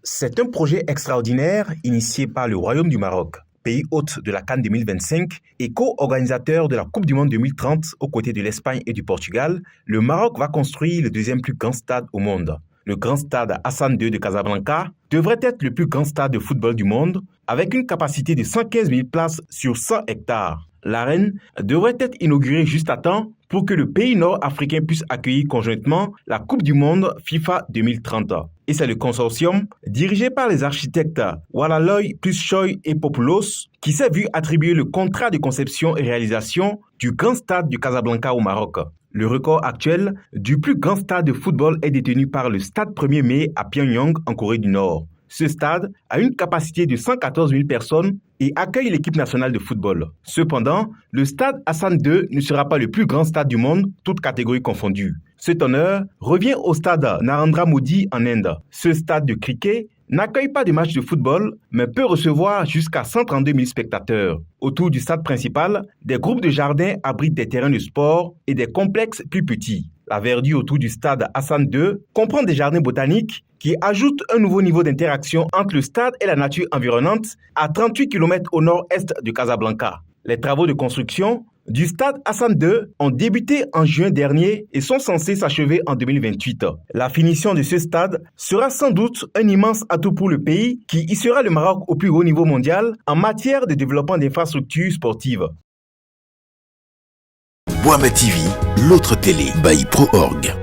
C'est un projet extraordinaire initié par le Royaume du Maroc, pays hôte de la CAN 2025 et co-organisateur de la Coupe du Monde 2030 aux côtés de l'Espagne et du Portugal. Le Maroc va construire le deuxième plus grand stade au monde. Le grand stade Hassan II de Casablanca devrait être le plus grand stade de football du monde avec une capacité de 115 000 places sur 100 hectares. L'arène devrait être inaugurée juste à temps pour que le pays nord-africain puisse accueillir conjointement la Coupe du Monde FIFA 2030. Et c'est le consortium, dirigé par les architectes Walaloy plus Choy et Populos, qui s'est vu attribuer le contrat de conception et réalisation du grand stade du Casablanca au Maroc. Le record actuel du plus grand stade de football est détenu par le Stade 1er mai à Pyongyang en Corée du Nord. Ce stade a une capacité de 114 000 personnes et accueille l'équipe nationale de football. Cependant, le stade Hassan II ne sera pas le plus grand stade du monde, toutes catégories confondues. Cet honneur revient au stade Narendra Modi en Inde. Ce stade de cricket n'accueille pas de matchs de football, mais peut recevoir jusqu'à 132 000 spectateurs. Autour du stade principal, des groupes de jardins abritent des terrains de sport et des complexes plus petits. La verdure autour du stade Hassan II comprend des jardins botaniques qui ajoutent un nouveau niveau d'interaction entre le stade et la nature environnante à 38 km au nord-est de Casablanca. Les travaux de construction du stade Hassan II ont débuté en juin dernier et sont censés s'achever en 2028. La finition de ce stade sera sans doute un immense atout pour le pays qui hissera le Maroc au plus haut niveau mondial en matière de développement d'infrastructures sportives. Boama TV, l'autre télé by Pro Org.